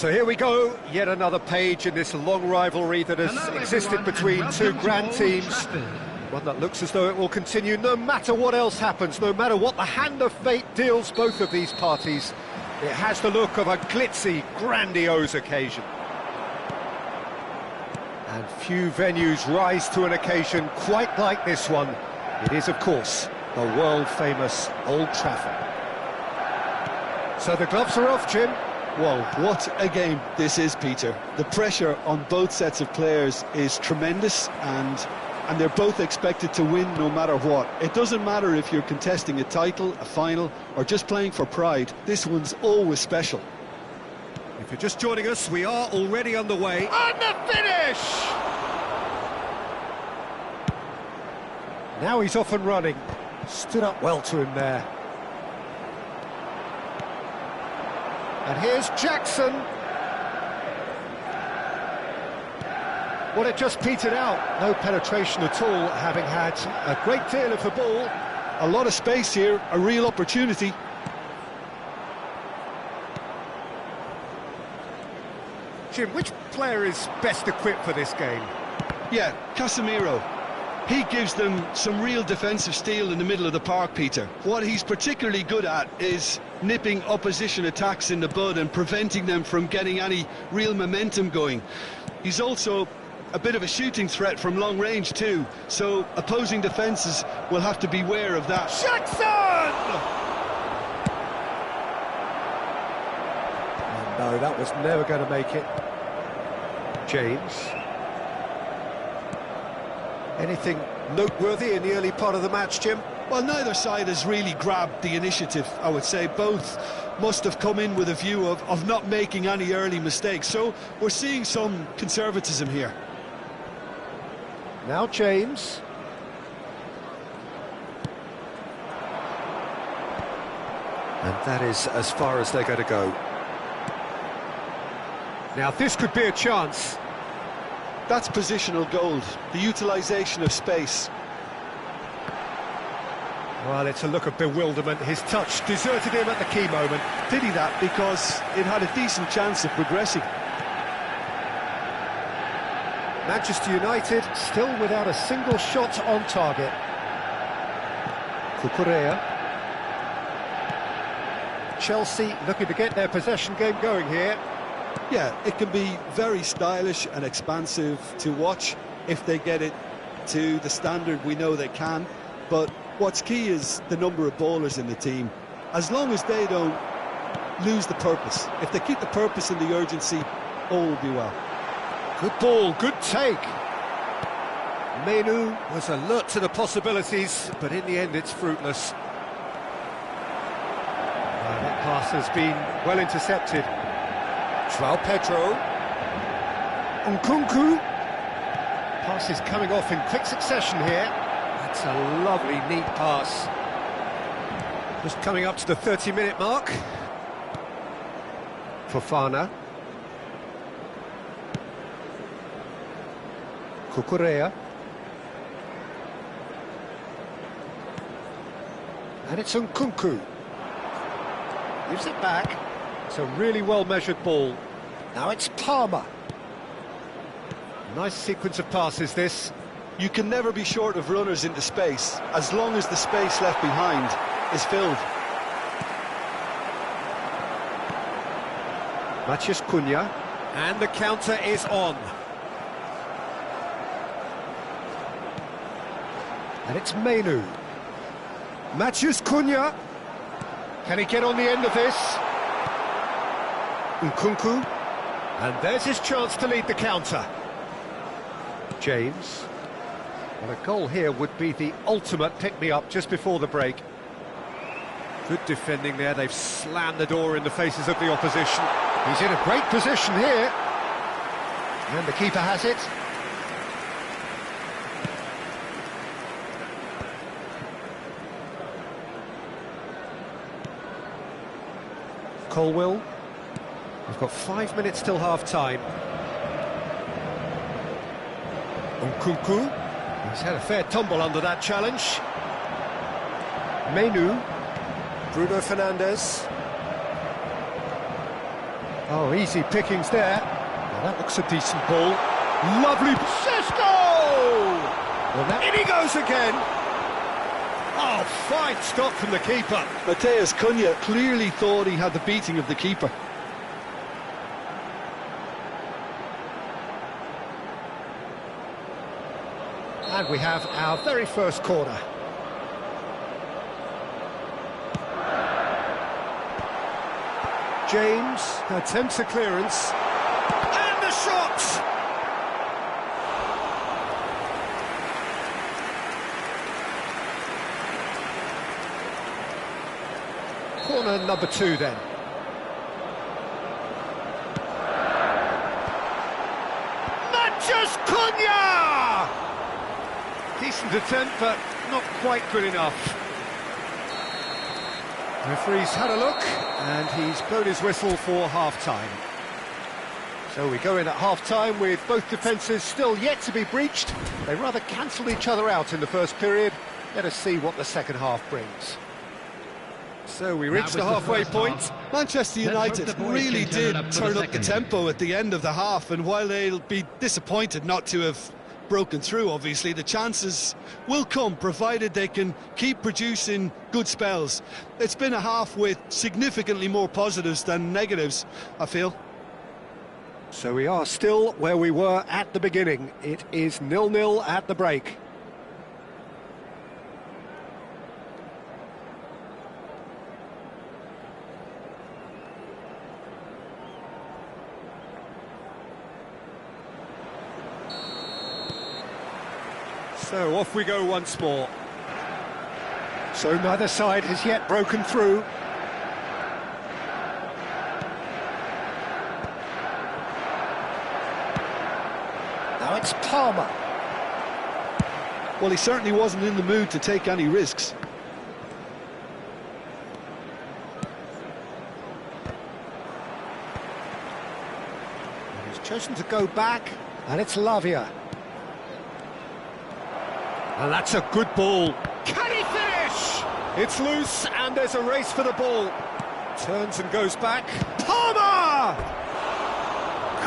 So here we go, yet another page in this long rivalry that has existed between two grand teams. One that looks as though it will continue no matter what else happens, no matter what the hand of fate deals both of these parties. It has the look of a glitzy, grandiose occasion. And few venues rise to an occasion quite like this one. It is, of course, the world-famous Old Trafford. So the gloves are off, Jim. Well, what a game this is, Peter. The pressure on both sets of players is tremendous, and they're both expected to win no matter what. It doesn't matter if you're contesting a title, a final, or just playing for pride. This one's always special. If you're just joining us, we are already underway. And the finish! Now he's off and running. Stood up well to him there. And here's Jackson. Well, it just petered out. No penetration at all, having had a great deal of the ball. A lot of space here, a real opportunity. Jim, which player is best equipped for this game? Yeah, Casemiro. He gives them some real defensive steel in the middle of the park, Peter. What he's particularly good at is nipping opposition attacks in the bud and preventing them from getting any real momentum going. He's also a bit of a shooting threat from long range too, so opposing defences will have to beware of that. Jackson! Oh, no, that was never going to make it. James. Anything noteworthy in the early part of the match, Jim? Well, neither side has really grabbed the initiative, I would say. Both must have come in with a view of not making any early mistakes, so we're seeing some conservatism here. Now James. And that is as far as they're going to go. Now this could be a chance. That's positional gold, the utilisation of space. Well, it's a look of bewilderment. His touch deserted him at the key moment. Pity that, because it had a decent chance of progressing. Manchester United still without a single shot on target. Cucurella. Chelsea looking to get their possession game going here. Yeah, it can be very stylish and expansive to watch if they get it to the standard we know they can. But what's key is the number of ballers in the team. As long as they don't lose the purpose, if they keep the purpose and the urgency, all will be well. Good ball, good take. Menu was alert to the possibilities, but in the end it's fruitless. That pass has been well intercepted. João Pedro. Nkunku. Pass is coming off in quick succession here. That's a lovely, neat pass. Just coming up to the 30-minute mark. Fofana. Cucurella. And it's Nkunku. Gives it back. It's a really well-measured ball. Now it's Palmer. Nice sequence of passes, this. You can never be short of runners into space, as long as the space left behind is filled. Matheus Cunha. And the counter is on. And it's Menu. Matheus Cunha. Can he get on the end of this? Nkunku. And there's his chance to lead the counter. James. Well, a goal here would be the ultimate pick-me-up just before the break. Good defending there. They've slammed the door in the faces of the opposition. He's in a great position here. And the keeper has it. Colwill. We've got 5 minutes till half-time. Nkunku. He's had a fair tumble under that challenge. Menu. Bruno Fernandes. Oh, easy pickings there. Now that looks a decent ball. Lovely Sesko! Well, now in he goes again. Oh, fine stop from the keeper. Matheus Cunha clearly thought he had the beating of the keeper. And we have our very first corner. James attempts a clearance. And the shot! Corner number 2 then. Matches Cunha! Decent attempt, but not quite good enough. Referee's had a look, and he's blown his whistle for half-time. So we go in at half-time with both defences still yet to be breached. They rather cancelled each other out in the first period. Let us see what the second half brings. So we reach the halfway point. Manchester United really did turn up the tempo at the end of the half, and while they'll be disappointed not to have broken through, obviously, the chances will come, provided they can keep producing good spells. It's been a half with significantly more positives than negatives, I feel. So we are still where we were at the beginning. It is 0-0 at the break. So off we go once more. So neither side has yet broken through. Now it's Palmer. Well, he certainly wasn't in the mood to take any risks. He's chosen to go back, and it's Lavia. And that's a good ball. Can he finish? It's loose, and there's a race for the ball. Turns and goes back. Palmer!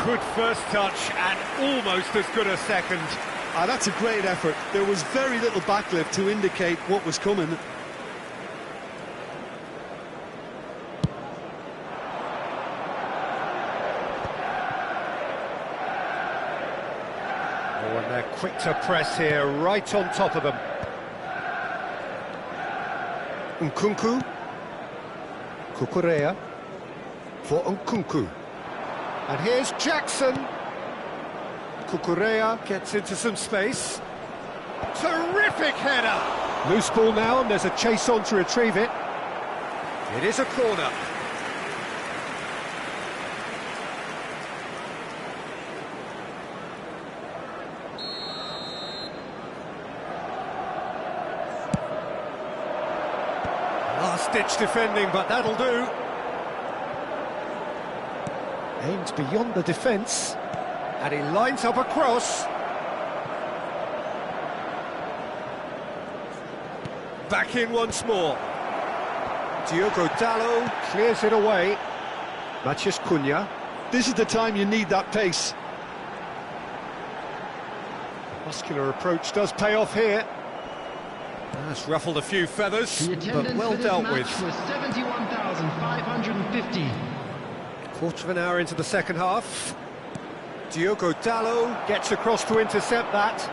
Good first touch, and almost as good a second. Ah, that's a great effort. There was very little backlift to indicate what was coming. Oh, and they're quick to press here, right on top of them. Nkunku. Cucurella for Nkunku. And here's Jackson. Cucurella gets into some space. Terrific header! Loose ball now, and there's a chase on to retrieve it. It is a corner. Last-ditch defending, but that'll do. Aims beyond the defence, and he lines up a cross. Back in once more. Diogo Dalot clears it away. Matheus Cunha. This is the time you need that pace. Muscular approach does pay off here. That's ruffled a few feathers, but well dealt with. Was 71,550. Quarter of an hour into the second half. Diogo Dalot gets across to intercept that.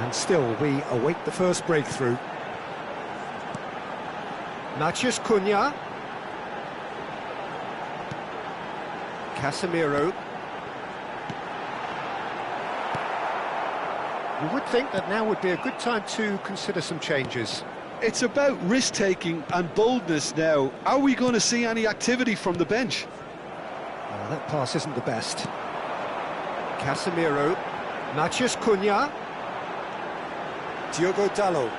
And still, we await the first breakthrough. Matheus Cunha. Casemiro. You would think that now would be a good time to consider some changes. It's about risk-taking and boldness now. Are we going to see any activity from the bench? Oh, that pass isn't the best. Casemiro. Matheus Cunha. Diogo Dalot.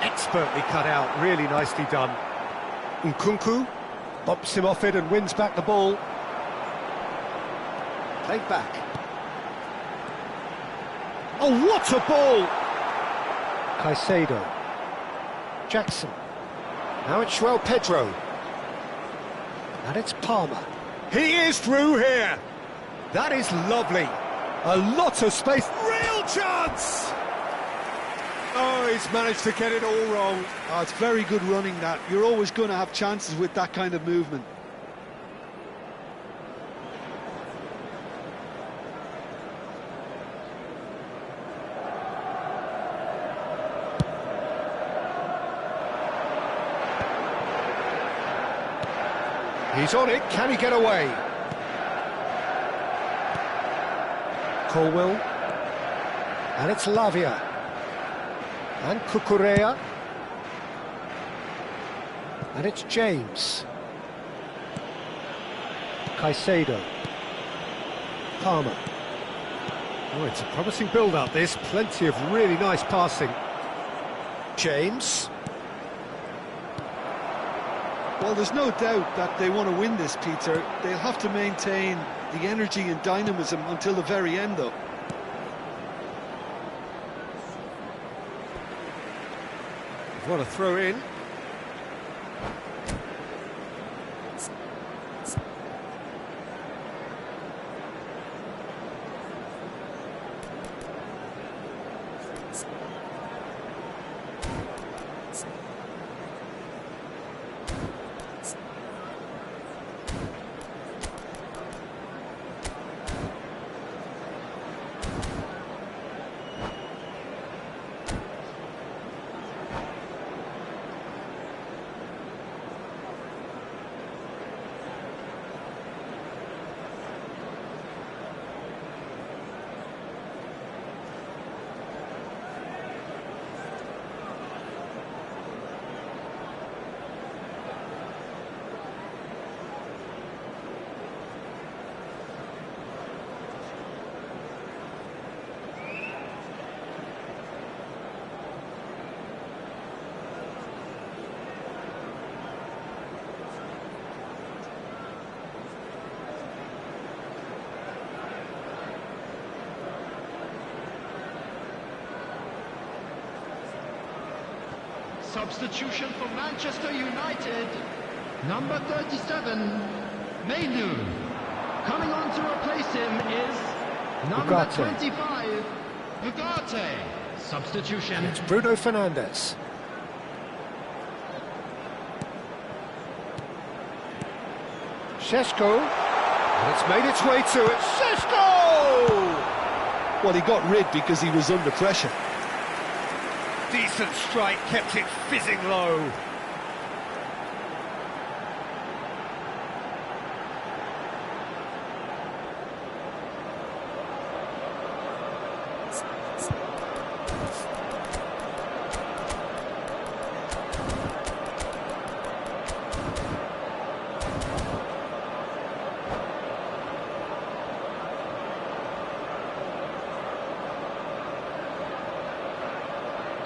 Expertly cut out, really nicely done. Nkunku bops him off it and wins back the ball. Played back. Oh, what a ball! Caicedo. Jackson. Now it's João Pedro. And it's Palmer. He is through here. That is lovely. A lot of space. Real chance! Oh, he's managed to get it all wrong. Oh, it's very good running, that. You're always going to have chances with that kind of movement. He's on it, can he get away? Colwell. And it's Lavia. And Cucurella. And it's James. Caicedo. Palmer. Oh, it's a promising build-up, this. Plenty of really nice passing. James. Well, there's no doubt that they want to win this, Peter. They'll have to maintain the energy and dynamism until the very end, though. What a throw in. Substitution for Manchester United, number 37, Mainu. Coming on to replace him is number Ugarte. 25, Ugarte. Substitution. And it's Bruno Fernandes. Šeško. And it's made its way to it. Šeško! Well, he got rid because he was under pressure. Decent strike, kept it fizzing low.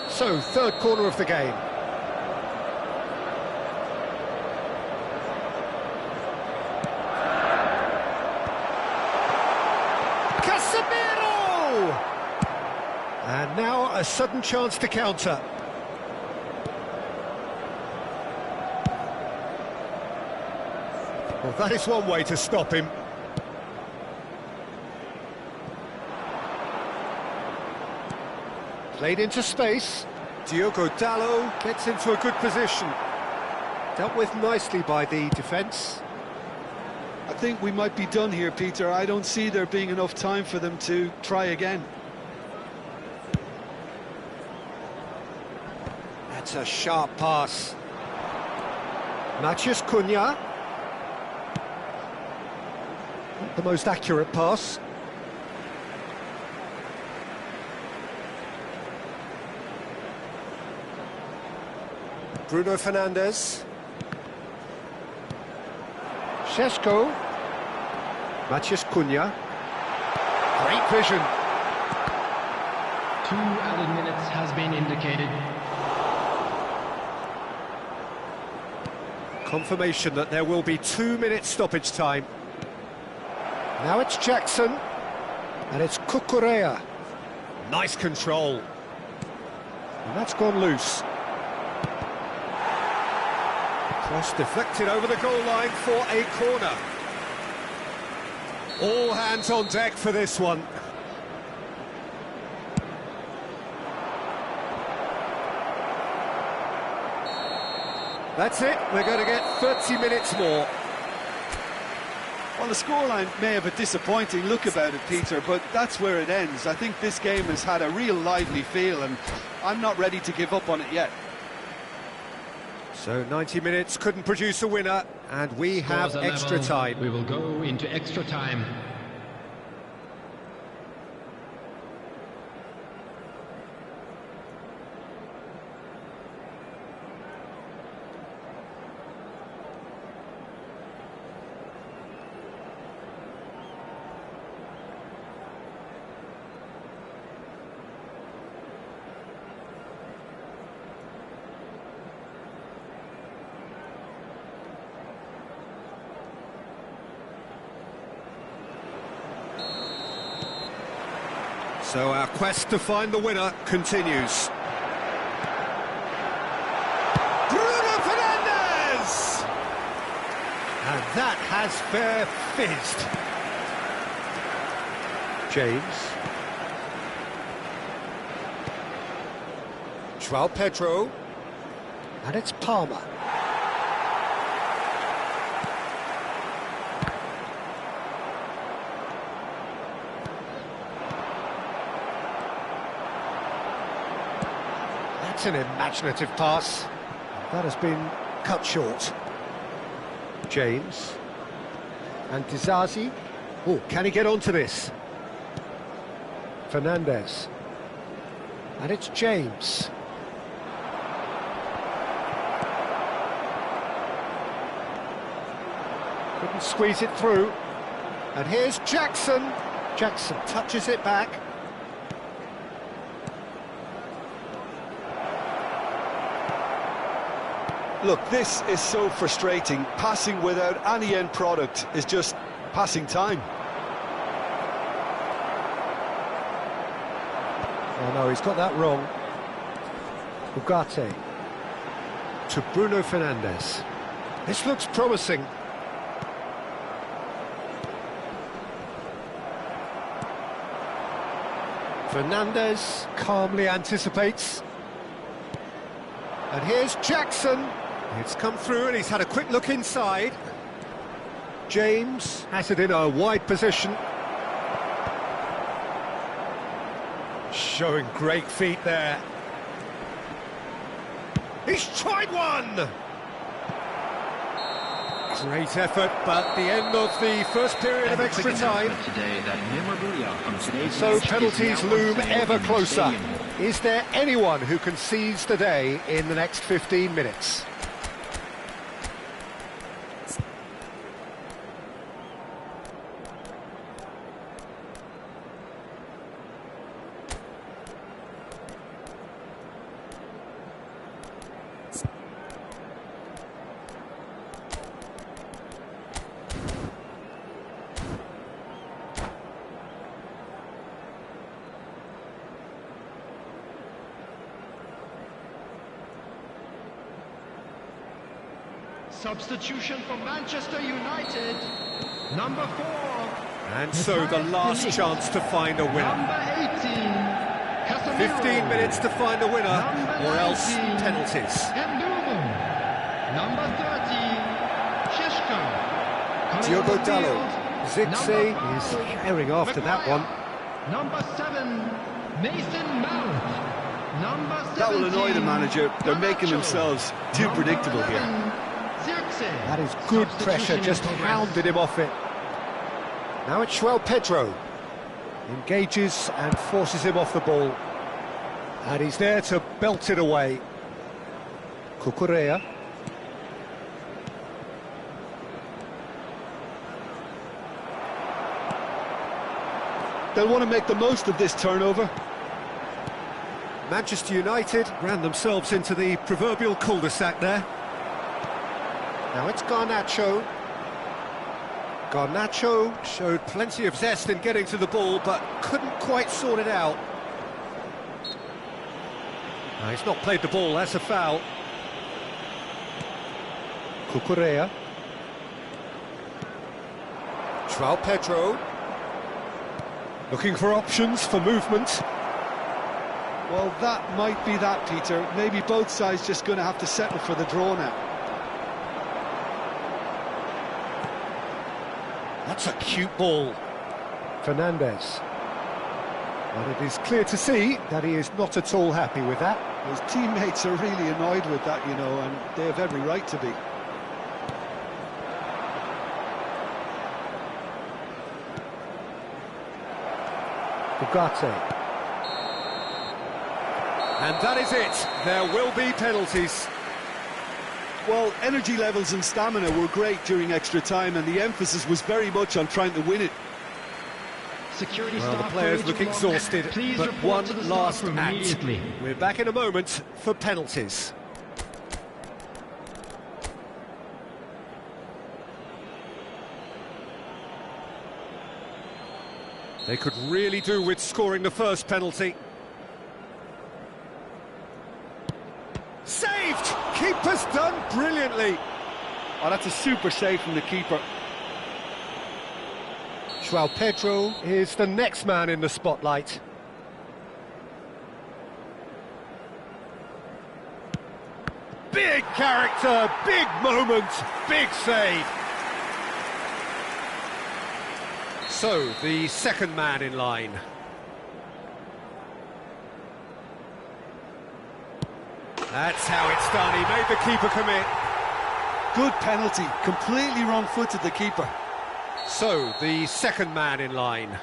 So, third corner of the game. Casemiro! And now a sudden chance to counter. Well, that is one way to stop him. Played into space. Diogo Dalot gets into a good position. Dealt with nicely by the defence. I think we might be done here, Peter. I don't see there being enough time for them to try again. That's a sharp pass. Matheus Cunha. Not the most accurate pass. Bruno Fernandes. Šeško. Matheus Cunha. Great vision. 2 added minutes has been indicated. Confirmation that there will be 2 minutes stoppage time. Now it's Jackson. And it's Cucurella. Nice control. And that's gone loose. Cross deflected over the goal line for a corner. All hands on deck for this one. That's it, we're going to get 30 minutes more. Well, the scoreline may have a disappointing look about it, Peter, but that's where it ends. I think this game has had a real lively feel, and I'm not ready to give up on it yet. So 90 minutes couldn't produce a winner, and we have extra time. We will go into extra time. So our quest to find the winner continues. Bruno Fernandes! And that has fair fizzed. James. João Pedro. And it's Palmer. That's an imaginative pass. That has been cut short. James. And Dizazi. Oh, can he get onto this? Fernandes. And it's James. Couldn't squeeze it through. And here's Jackson. Jackson touches it back. Look, this is so frustrating. Passing without any end product is just passing time. Oh no, he's got that wrong. Ugarte to Bruno Fernandes. This looks promising. Fernandes calmly anticipates. And here's Jackson. It's come through and he's had a quick look inside. James has it in a wide position. Showing great feet there. He's tried one! Great effort, but the end of the first period of extra time. So penalties loom ever closer. Is there anyone who can seize the day in the next 15 minutes? Substitution for Manchester United, number 4. And so the last chance to find a winner. Number 18, Casemiro. 15 minutes to find a winner, or else penalties. Number 30, Sheshko. Diogo Dalot. Zirkzee is herring after that one. Number 7, Mason Mount. Number 17, That will annoy the manager. They're making themselves too predictable here. That is good pressure, just hounded him off it. Now it's João Pedro. Engages and forces him off the ball. And he's there to belt it away. Cucurella. They'll want to make the most of this turnover. Manchester United ran themselves into the proverbial cul-de-sac there. Now it's Garnacho. Garnacho showed plenty of zest in getting to the ball, but couldn't quite sort it out. Now, he's not played the ball, that's a foul. Cucurella. João Pedro. Looking for options for movement. Well, that might be that, Peter. Maybe both sides just going to have to settle for the draw now. That's a cute ball. Fernandez. Well, it is clear to see that he is not at all happy with that. His teammates are really annoyed with that, you know, and they have every right to be. Ugarte. And that is it. There will be penalties. Well, energy levels and stamina were great during extra time, and the emphasis was very much on trying to win it. Security Well, the staff players ready to looking log. exhausted, Please but report one to the staff last room act. immediately. We're back in a moment for penalties. They could really do with scoring the first penalty. Saved! Keeper's done brilliantly. Oh, that's a super save from the keeper. João Pedro is the next man in the spotlight. Big character, big moment, big save. So, the second man in line. That's how it's done, he made the keeper commit. Good penalty, completely wrong-footed the keeper. So, the second man in line.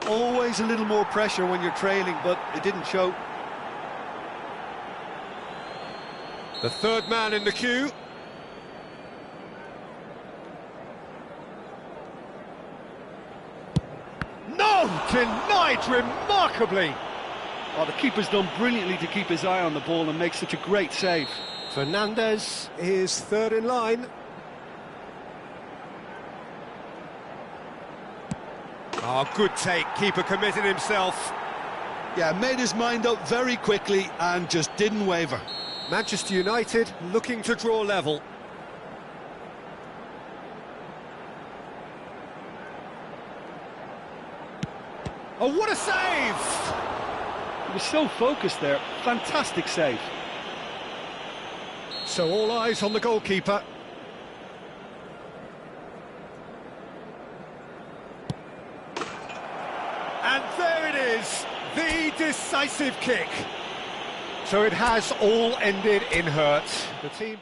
Always a little more pressure when you're trailing, but it didn't show. The third man in the queue. No! Denied remarkably! Oh, the keeper's done brilliantly to keep his eye on the ball and make such a great save. Fernandez is third in line. Oh, good take, keeper committed himself. Yeah, made his mind up very quickly and just didn't waver. Manchester United looking to draw level. Oh, what a save! He was so focused there. Fantastic save. So all eyes on the goalkeeper. And there it is, the decisive kick. So it has all ended in hurt. The team...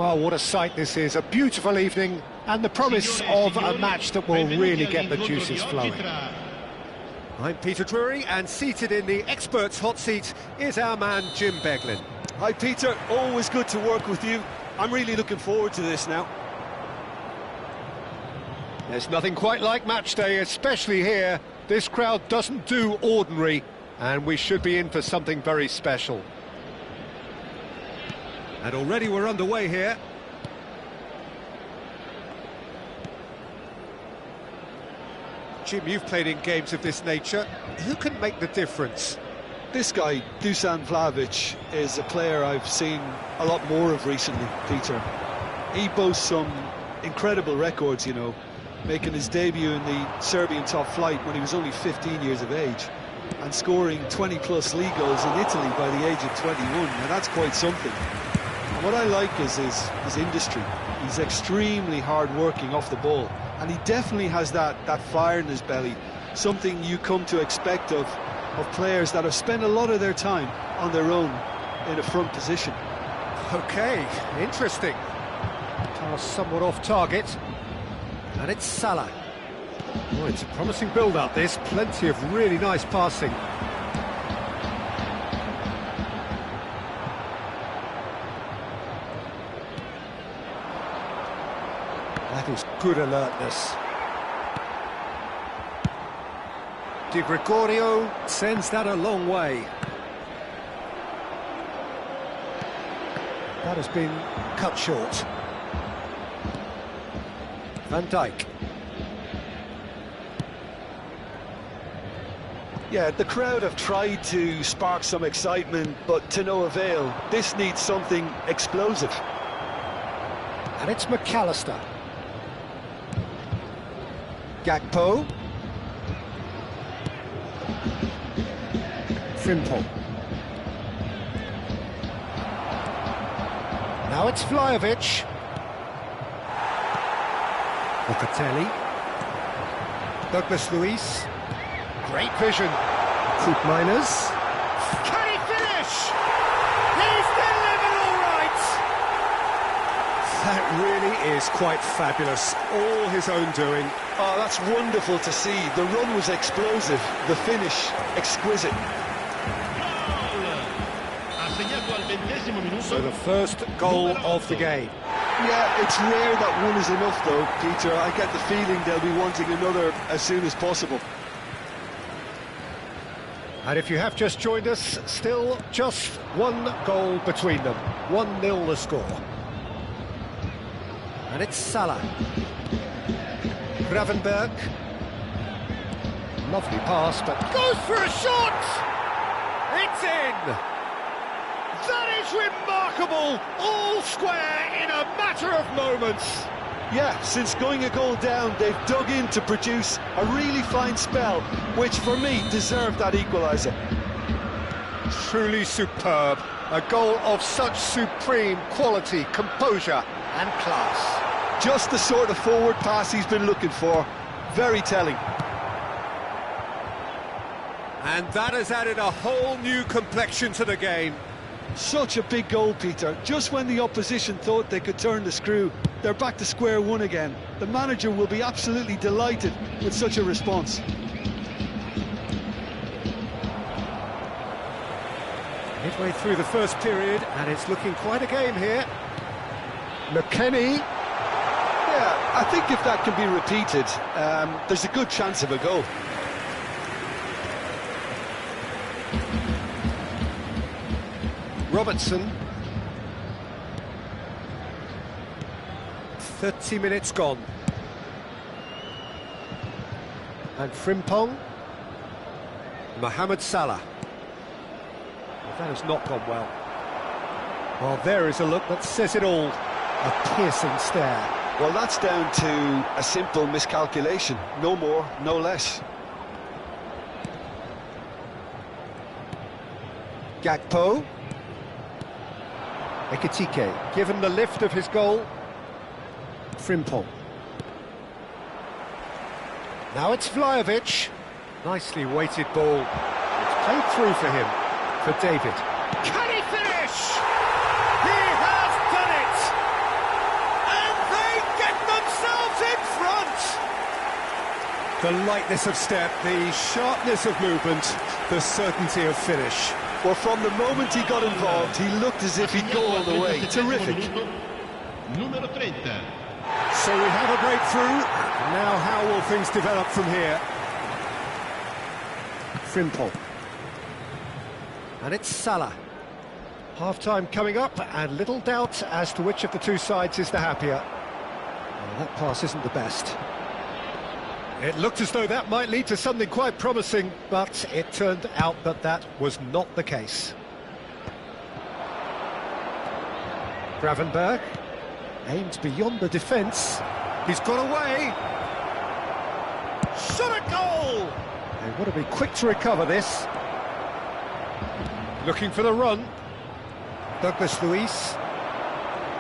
Well, what a sight this is, a beautiful evening, and the promise of a match that will really get the juices flowing. I'm Peter Drury, and seated in the experts' hot seat is our man Jim Beglin. Hi Peter, always good to work with you. I'm really looking forward to this now. There's nothing quite like match day, especially here. This crowd doesn't do ordinary, and we should be in for something very special. And already we're underway here. Jim, you've played in games of this nature. Who can make the difference? This guy, Dusan Vlahovic, is a player I've seen a lot more of recently, Peter. He boasts some incredible records, you know, making his debut in the Serbian top flight when he was only 15 years of age, and scoring 20-plus league goals in Italy by the age of 21. Now that's quite something. And what I like is his industry. He's extremely hard-working off the ball, and he definitely has that fire in his belly, something you come to expect of players that have spent a lot of their time on their own in a front position. Okay, interesting. Pass somewhat off target. And it's Salah. Oh, it's a promising build-up, this. Plenty of really nice passing. That is good alertness. Di Gregorio sends that a long way. That has been cut short. Van Dijk. Yeah, the crowd have tried to spark some excitement, but to no avail. This needs something explosive. And it's McAllister. Gakpo. Frimpong. Now it's Vlahovic. Locatelli. Douglas Luiz. Great vision. Foot Miners. Can he finish? He's delivered all right! That really is quite fabulous. All his own doing. Oh, that's wonderful to see. The run was explosive, the finish exquisite. So the first goal of the game. Yeah, it's rare that one is enough though, Peter. I get the feeling they'll be wanting another as soon as possible. And if you have just joined us, still just one goal between them. 1-0 the score. And it's Salah. Gravenberg. Lovely pass, but goes for a shot! It's in! That is remarkable! All square in a matter of moments! Yeah, since going a goal down, they've dug in to produce a really fine spell, which for me deserved that equaliser. Truly superb. A goal of such supreme quality, composure and class. Just the sort of forward pass he's been looking for. Very telling. And that has added a whole new complexion to the game. Such a big goal, Peter. Just when the opposition thought they could turn the screw, they're back to square one again. The manager will be absolutely delighted with such a response. Midway through the first period, and it's looking quite a game here. McKennie. Yeah, I think if that can be repeated, there's a good chance of a goal. Robertson. 30 minutes gone. And Frimpong. Mohamed Salah. Well, that has not gone well. Well, there is a look that says it all. A piercing stare. Well, that's down to a simple miscalculation. No more, no less. Gakpo. Ekitike, given the lift of his goal. Frimpong. Now it's Vlahovic. Nicely weighted ball. It's played through for him, for David. Can he finish? He has done it! The lightness of step, the sharpness of movement, the certainty of finish. Well, from the moment he got involved, he looked as if he'd go all the way. Terrific. Numero 30. So we have a breakthrough. Now how will things develop from here? Frimpong. And it's Salah. Half-time coming up, and little doubt as to which of the two sides is the happier. Well, that pass isn't the best. It looked as though that might lead to something quite promising, but it turned out that that was not the case. Gravenberg aimed beyond the defence. He's got away. Shot a goal! They want to be quick to recover this. Looking for the run. Douglas Luiz.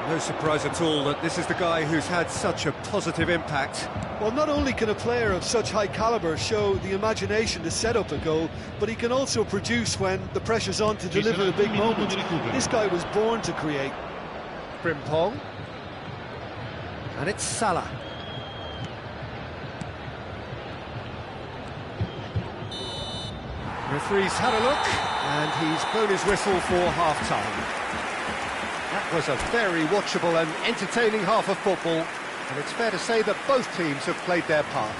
No surprise at all that this is the guy who's had such a positive impact. Well, not only can a player of such high calibre show the imagination to set up a goal, but he can also produce when the pressure's on to deliver a big moment. This guy was born to create. Frimpong. And it's Salah. Referee's had a look, and he's blown his whistle for half-time. That was a very watchable and entertaining half of football, and it's fair to say that both teams have played their part.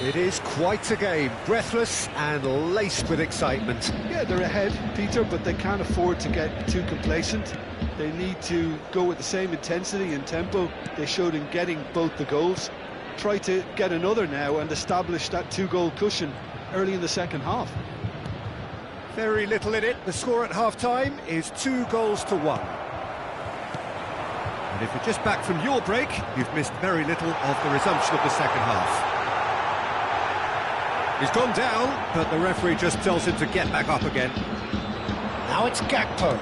It is quite a game, breathless and laced with excitement. Yeah, they're ahead, Peter, but they can't afford to get too complacent. They need to go with the same intensity and tempo they showed in getting both the goals. Try to get another now and establish that two-goal cushion early in the second half. Very little in it. The score at half-time is 2-1. And if you're just back from your break, you've missed very little of the resumption of the second half. He's gone down, but the referee just tells him to get back up again. Now it's Gakpo.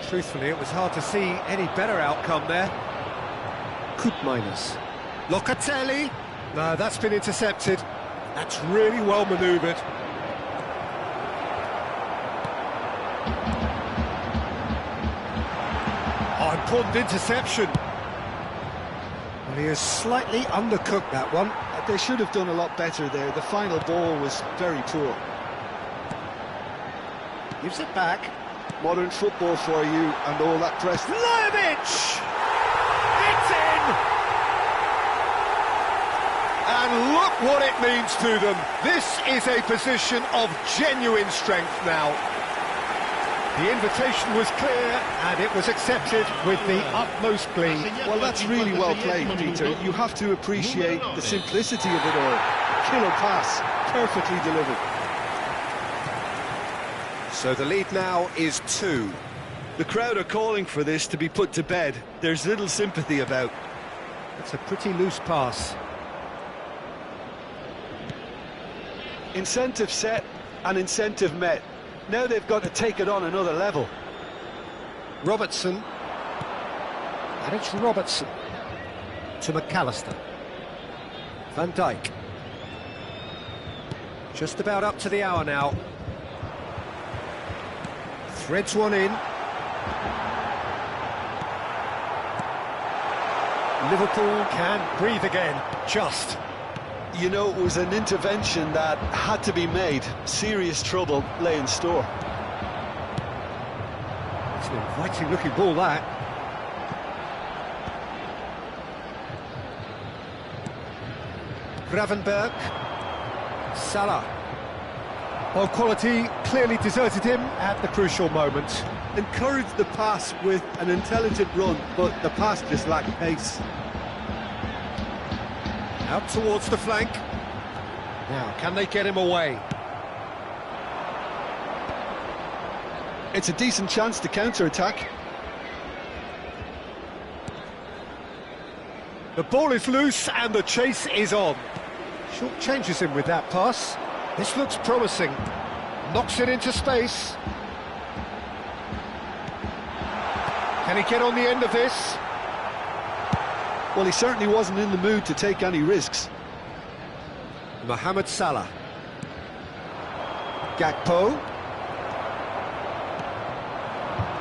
Truthfully, it was hard to see any better outcome there. Koopmeiners. Locatelli. No, that's been intercepted. That's really well manoeuvred. Oh, important interception. Well, he has slightly undercooked that one. They should have done a lot better there. The final ball was very poor. Gives it back. Modern football for you and all that press. Levich! It's in! And look what it means to them. This is a position of genuine strength now. The invitation was clear and it was accepted with the utmost glee. Well, that's really well played, Peter. You have to appreciate the simplicity of it all. Killer pass, perfectly delivered. So the lead now is 2. The crowd are calling for this to be put to bed. There's little sympathy about. It's a pretty loose pass. Incentive set and incentive met. Now they've got to take it on another level. Robertson. And it's Robertson. To McAllister. Van Dijk. Just about up to the hour now. Threads one in. Liverpool can breathe again. Just. You know, it was an intervention that had to be made. Serious trouble lay in store. It's an inviting looking ball, that. Gravenberg. Salah. Well, quality clearly deserted him at the crucial moment. Encouraged the pass with an intelligent run, but the pass just lacked pace. Out towards the flank. Now, can they get him away? It's a decent chance to counter-attack. The ball is loose and the chase is on. Short changes him with that pass. This looks promising. Knocks it into space. Can he get on the end of this? Well, he certainly wasn't in the mood to take any risks. Mohamed Salah. Gakpo.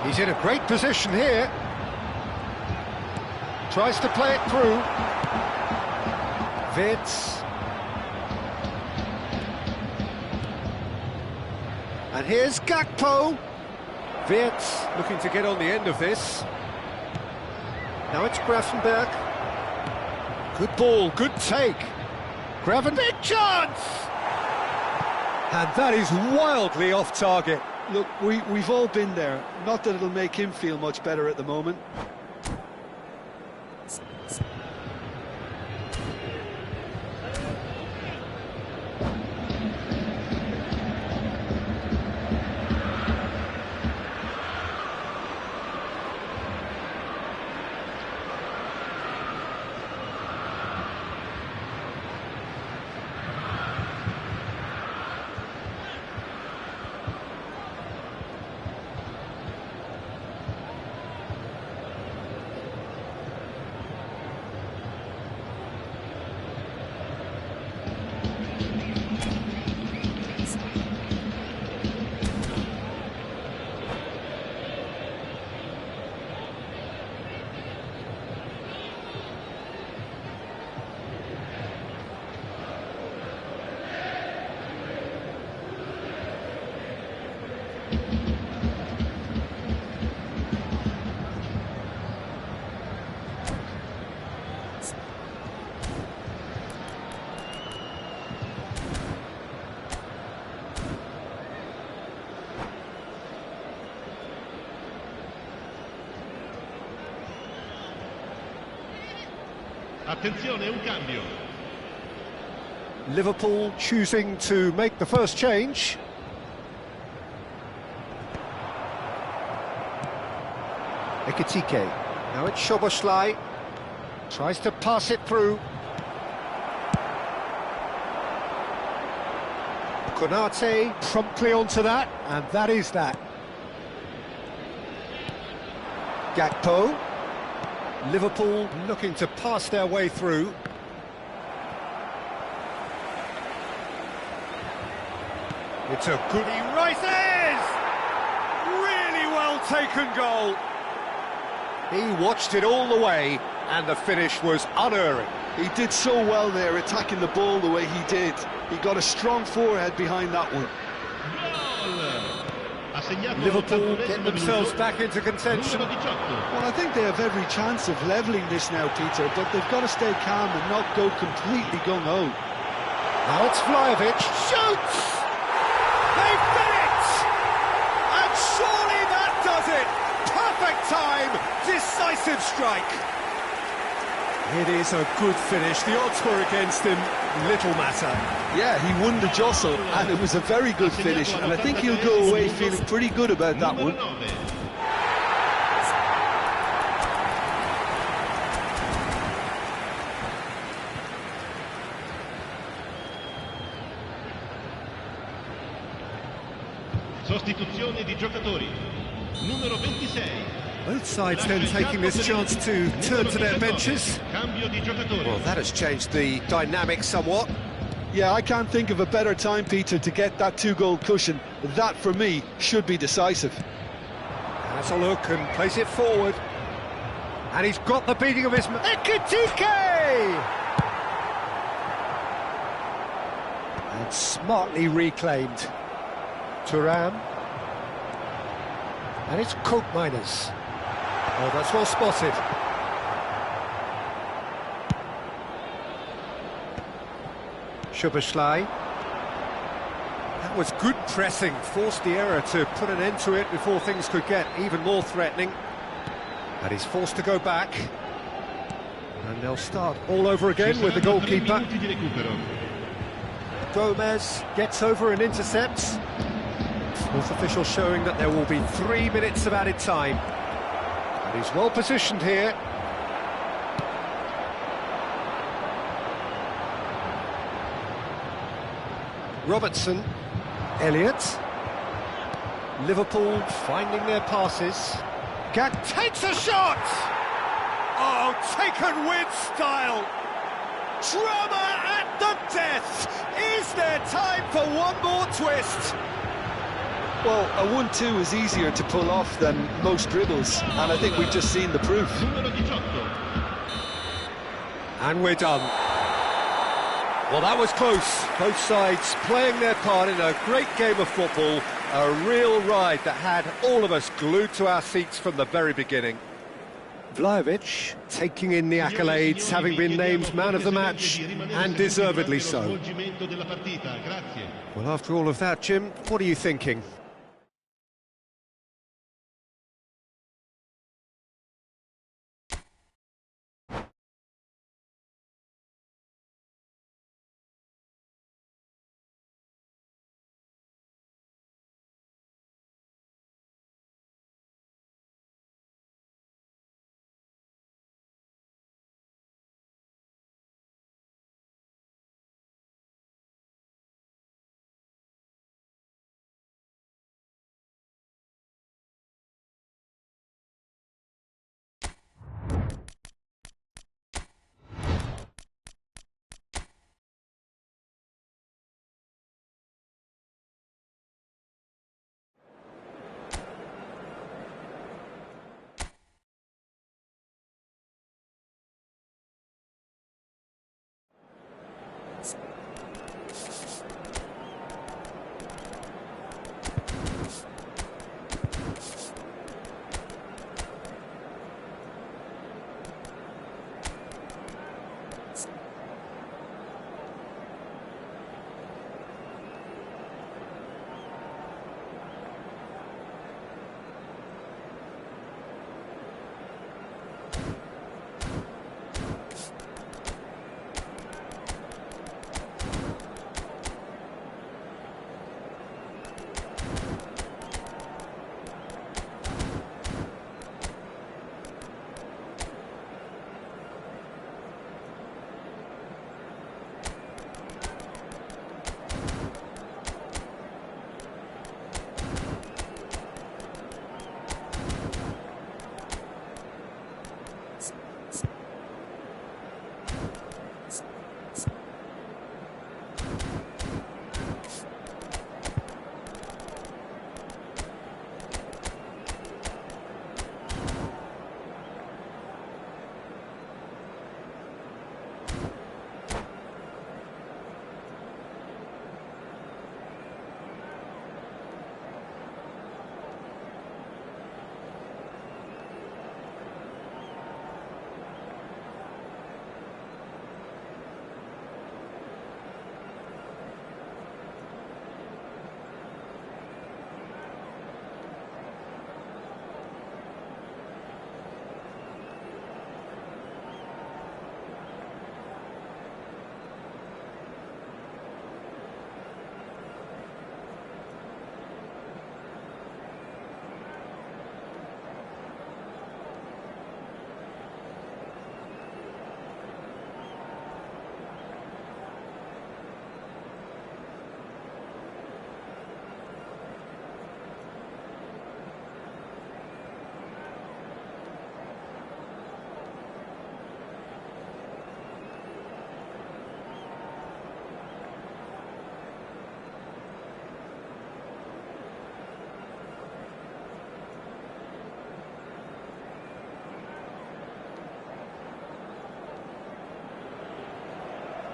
He's in a great position here. Tries to play it through. Wirtz. And here's Gakpo. Wirtz looking to get on the end of this. Now it's Gravenberg. Good ball, good take. Gravenberg, chance! And that is wildly off target. Look, we've all been there. Not that it'll make him feel much better at the moment. Attenzione, un cambio. Liverpool choosing to make the first change. Ekitike. Now it's Szoboszlai. Tries to pass it through. Konate promptly onto that, and that is that. Gakpo. Liverpool looking to pass their way through. It's a good... He rises! Really well taken goal. He watched it all the way, and the finish was unerring. He did so well there, attacking the ball the way he did. He got a strong forehead behind that one. Liverpool get themselves back into contention. Well, I think they have every chance of levelling this now, Peter, but they've got to stay calm and not go completely gung-ho. Now it's Vlahovic, shoots! They've done it! And surely that does it! Perfect time, decisive strike. It is a good finish. The odds were against him, little matter. Yeah, he won the jostle, and it was a very good finish, and I think he'll go away feeling pretty good about that one. Sostituzione di giocatori. Numero 26. Both sides then taking this chance to turn to their benches. Well, that has changed the dynamic somewhat. Yeah, I can't think of a better time, Peter, to get that two-goal cushion. That, for me, should be decisive. Has a look and plays it forward. And he's got the beating of his... Ekitike! And smartly reclaimed. Thuram. And it's Koopmeiners. Oh, that's well spotted. Szoboszlai. That was good pressing, forced the error to put an end to it before things could get even more threatening. And he's forced to go back. And they'll start all over again with the goalkeeper. Gomez gets over and intercepts. Fourth official showing that there will be 3 minutes of added time. And he's well positioned here. Robertson, Elliott. Liverpool finding their passes. Gag takes a shot! Oh, taken with style! Drama at the death! Is there time for one more twist? Well, a 1-2 is easier to pull off than most dribbles, and I think we've just seen the proof. And we're done. Well, that was close. Both sides playing their part in a great game of football. A real ride that had all of us glued to our seats from the very beginning. Vlahovic taking in the accolades, having been named man of the match, and deservedly so. Well, after all of that, Jim, what are you thinking?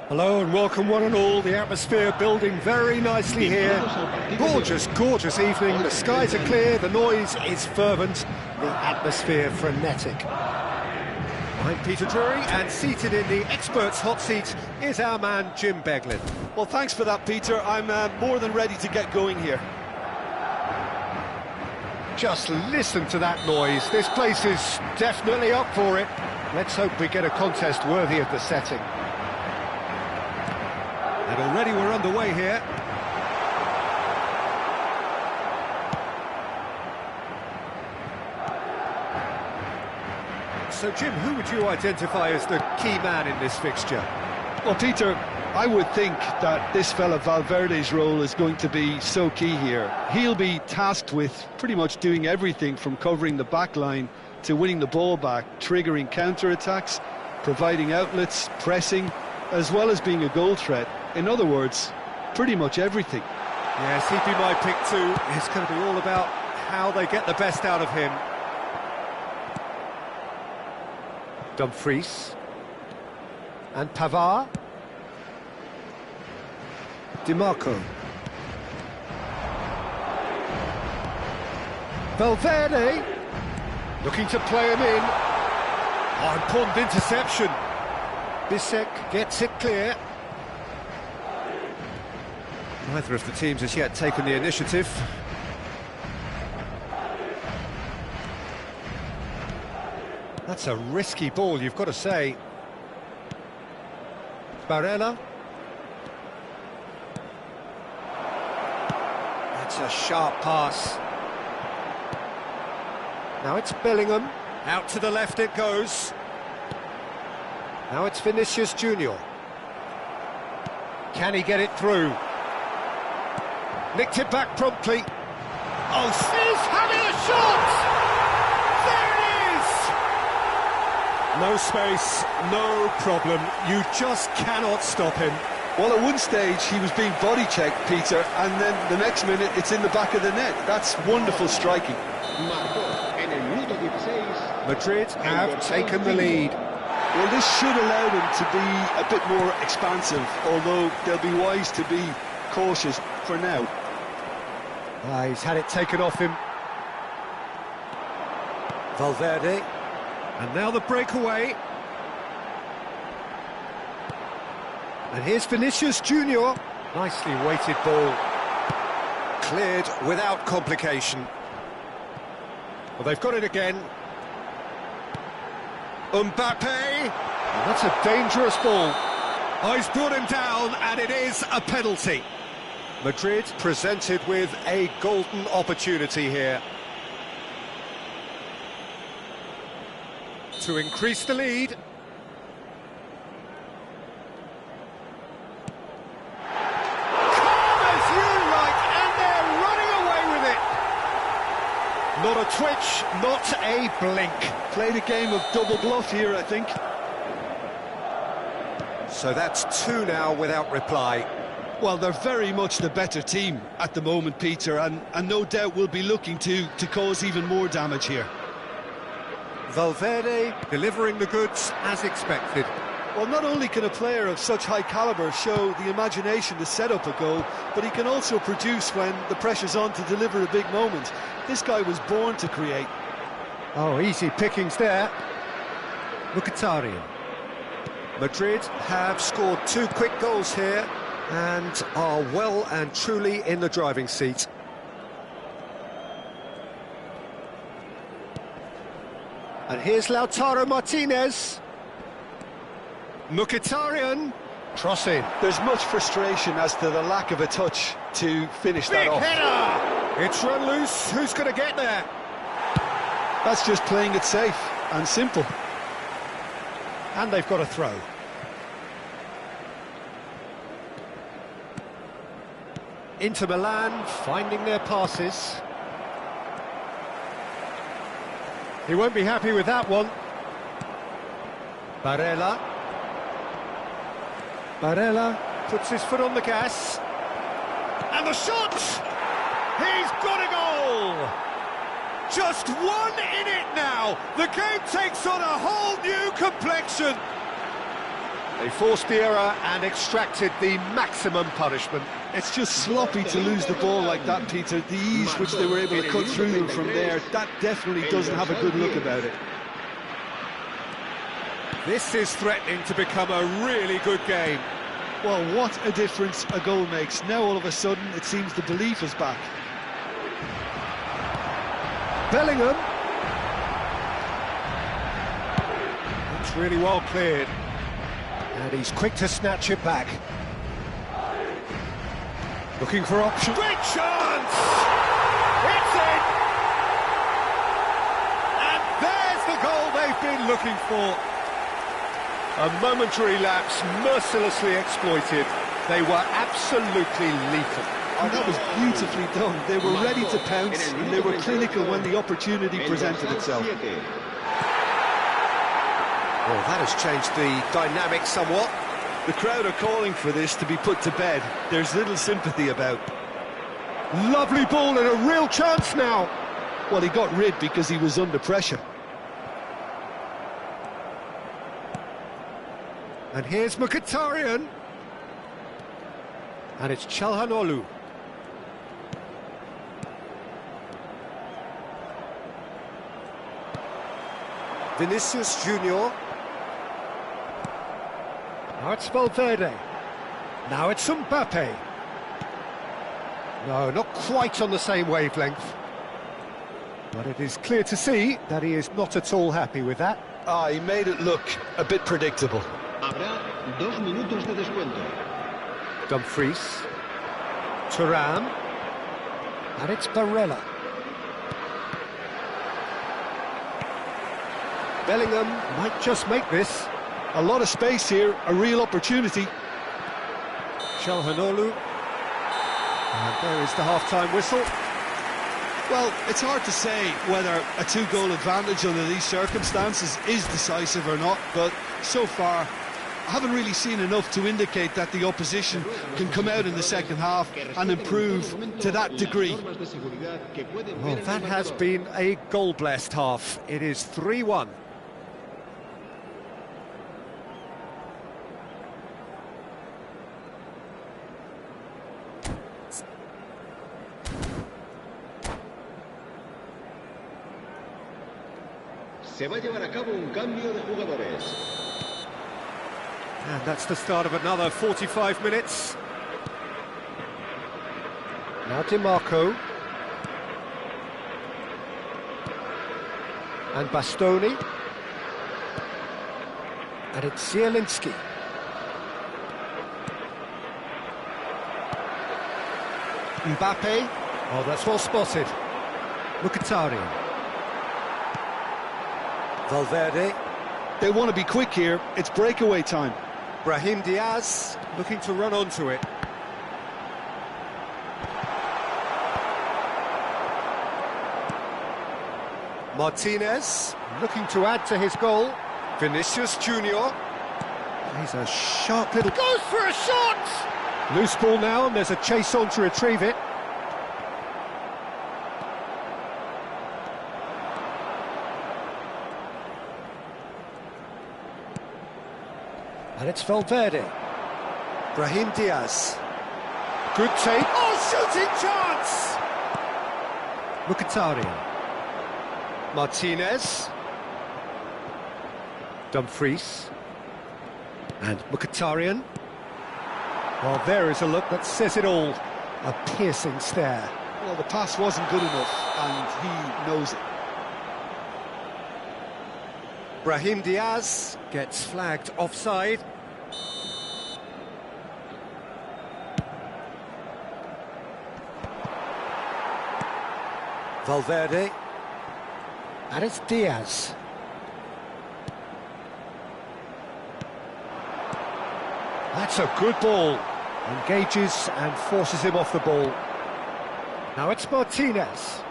Hello and welcome one and all. The atmosphere building very nicely here. Gorgeous, gorgeous evening. The skies are clear, the noise is fervent, the atmosphere frenetic. I'm Peter Drury, and seated in the experts' hot seat is our man Jim Beglin. Well, thanks for that, Peter. I'm more than ready to get going here. Just listen to that noise. This place is definitely up for it. Let's hope we get a contest worthy of the setting. And already we're underway here. So, Jim, who would you identify as the key man in this fixture? Well, Peter, I would think that this fella Valverde's role is going to be so key here. He'll be tasked with pretty much doing everything from covering the back line to winning the ball back, triggering counter-attacks, providing outlets, pressing, as well as being a goal threat. In other words, pretty much everything. Yes, he'd be my pick too. It's going to be all about how they get the best out of him. Dumfries. And Pavard. DiMarco. Valverde, looking to play him in. Oh, important interception. Bissek gets it clear. Neither of the teams has yet taken the initiative. That's a risky ball, you've got to say. Barella. That's a sharp pass. Now it's Bellingham. Out to the left it goes. Now it's Vinicius Junior. Can he get it through? Nicked it back promptly. Oh, he's having a shot! There it is! No space, no problem. You just cannot stop him. Well, at one stage he was being body checked, Peter, and then the next minute it's in the back of the net. That's wonderful striking. Madrid have taken the lead. Well, this should allow them to be a bit more expansive, although they'll be wise to be cautious for now. He's had it taken off him. Valverde. And now the breakaway. And here's Vinicius Junior. Nicely weighted ball. Cleared without complication. Well, they've got it again. Mbappe. And that's a dangerous ball. Oh, he's brought him down, and it is a penalty. Madrid presented with a golden opportunity here to increase the lead. Calm as you like, and they're running away with it. Not a twitch, not a blink. Played a game of double bluff here, I think. So that's two now without reply. Well, they're very much the better team at the moment, Peter, and no doubt will be looking to cause even more damage here. Valverde delivering the goods as expected. Well, not only can a player of such high calibre show the imagination to set up a goal, but he can also produce when the pressure's on to deliver a big moment. This guy was born to create. Oh, easy pickings there. Mkhitaryan. Madrid have scored two quick goals here and are well and truly in the driving seat. And here's Lautaro Martinez. Mkhitaryan. Crossing. There's much frustration as to the lack of a touch to finish that off. Header! It's run loose. Who's going to get there? That's just playing it safe and simple. And they've got a throw. Inter Milan finding their passes. He won't be happy with that one. Barella. Barella puts his foot on the gas. And the shot! He's got a goal! Just one in it now. The game takes on a whole new complexion. They forced the error and extracted the maximum punishment. It's just sloppy to lose the ball like that, Peter. The ease which they were able to cut through them from there, that definitely doesn't have a good look about it. This is threatening to become a really good game. Well, what a difference a goal makes. Now all of a sudden it seems the belief is back. Bellingham. It's really well cleared. And he's quick to snatch it back. Looking for options. Great chance! It's in! And there's the goal they've been looking for. A momentary lapse, mercilessly exploited. They were absolutely lethal. Oh, that was beautifully done. They were ready to pounce, and they were clinical when the opportunity presented itself. Well, that has changed the dynamic somewhat. The crowd are calling for this to be put to bed. There's little sympathy about. Lovely ball and a real chance now. Well, he got rid because he was under pressure. And here's Mkhitaryan. And it's Çalhanoğlu. Vinicius Junior. Now it's Valverde. Now it's Mbappe. No, not quite on the same wavelength. But it is clear to see that he is not at all happy with that. Ah, he made it look a bit predictable. Habrá 2 minutos de descuento. Dumfries. Thuram. And it's Barella. Bellingham might just make this. A lot of space here, a real opportunity. Çalhanoğlu. And there is the half-time whistle. Well, it's hard to say whether a 2-goal advantage under these circumstances is decisive or not, but so far I haven't really seen enough to indicate that the opposition can come out in the second half and improve to that degree. Well, that has been a goal-blessed half. It is 3-1. Se va a llevar a cabo un cambio de jugadores. And that's the start of another 45 minutes. Now Di Marco. And Bastoni. And it's Zielinski. Mbappe. Oh, that's well spotted. Mkhitaryan. Valverde. They want to be quick here, it's breakaway time. Brahim Diaz looking to run onto it. Martinez looking to add to his goal. Vinicius Junior. He's a sharp little... Goes for a shot! Loose ball now, and there's a chase on to retrieve it. And it's Valverde. Brahim Diaz. Good take. Oh, shooting chance! Mkhitaryan. Martinez. Dumfries. And Mkhitaryan. Well, there is a look that says it all. A piercing stare. Well, the pass wasn't good enough, and he knows it. Brahim Diaz gets flagged offside. Valverde. And it's Diaz. That's a good ball. Engages and forces him off the ball. Now it's Martinez.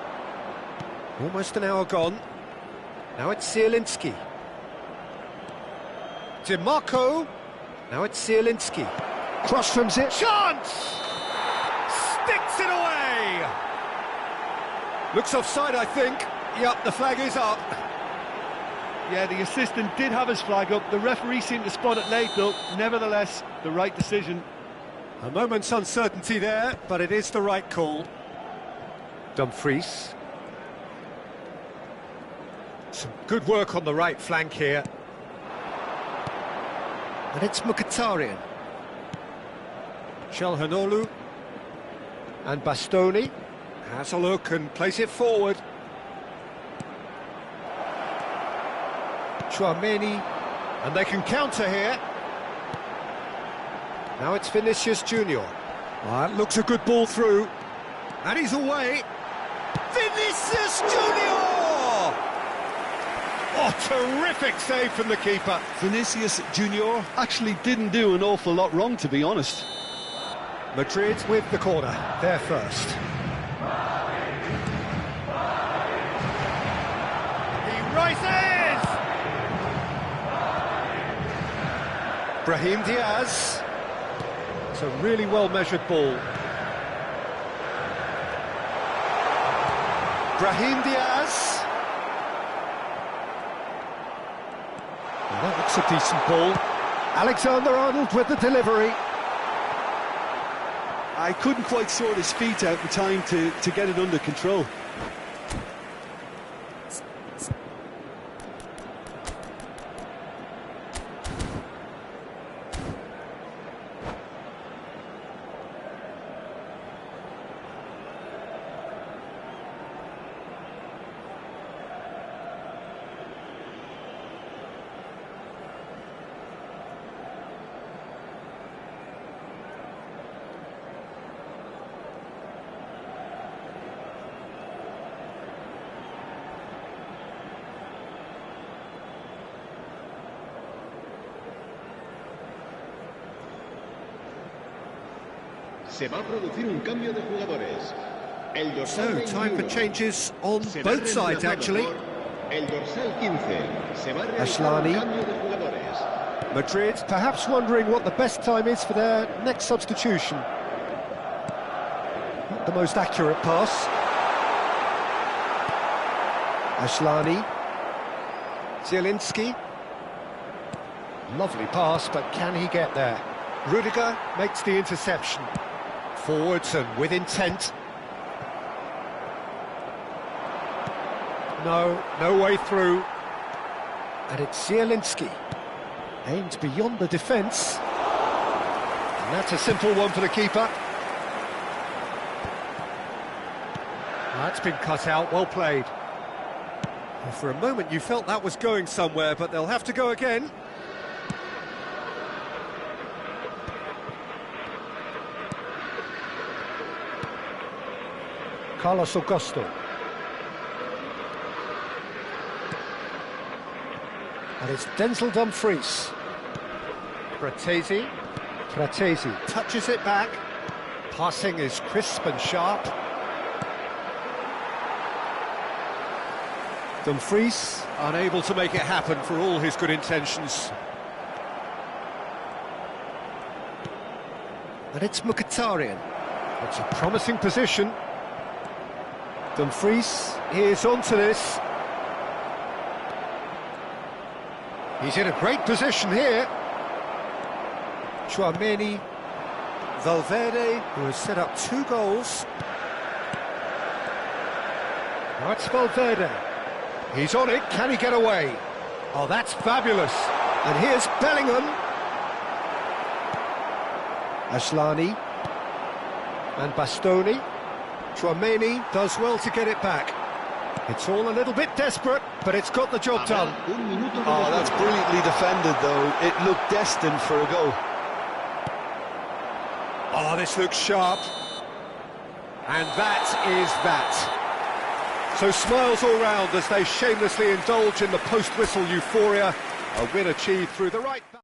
Almost an hour gone. Now it's Zielinski. Di Marco. Now it's Zielinski. Cross from it. Chance! Sticks it away! Looks offside, I think. Yep, the flag is up. Yeah, the assistant did have his flag up. The referee seemed to spot it late, though. Nevertheless, the right decision. A moment's uncertainty there, but it is the right call. Dumfries. Some good work on the right flank here. And it's Mkhitaryan. Çalhanoğlu. And Bastoni has a look and plays it forward. Tchouaméni. And they can counter here. Now it's Vinicius Junior. Well, that looks a good ball through. And he's away. Vinicius Junior! Oh, terrific save from the keeper. Vinicius Junior actually didn't do an awful lot wrong, to be honest. Madrid with the corner, there first. He rises! Brahim Diaz. It's a really well-measured ball. Brahim Diaz. Well, that looks a decent ball. Alexander-Arnold with the delivery. I couldn't quite sort his feet out in time to get it under control. Se va a producir un cambio de jugadores. So, time for changes on both sides, actually. El dorsal 15 se va a realizar Ashlani. un cambio de jugadores. Madrid perhaps wondering what the best time is for their next substitution. Not the most accurate pass. Ashlani. Zielinski. Lovely pass, but can he get there? Rudiger makes the interception. Forwards and with intent. No way through. And it's Zielinski. Aimed beyond the defence. And that's a simple one for the keeper. That's been cut out, well played. Well, for a moment you felt that was going somewhere, but they'll have to go again. Carlos Augusto. And it's Denzel Dumfries. Fratesi touches it back. Passing is crisp and sharp. Dumfries unable to make it happen for all his good intentions. And it's Mkhitaryan. It's a promising position. Dumfries is onto this. He's in a great position here. Tchouaméni, Valverde, who has set up 2 goals. That's Valverde. He's on it, can he get away? Oh, that's fabulous. And here's Bellingham. Ashlani. And Bastoni. Tchouaméni does well to get it back. It's all a little bit desperate, but it's got the job done. Oh, that's brilliantly defended, though. It looked destined for a goal. Oh, this looks sharp. And that is that. So smiles all round as they shamelessly indulge in the post-whistle euphoria. A win achieved through the right back.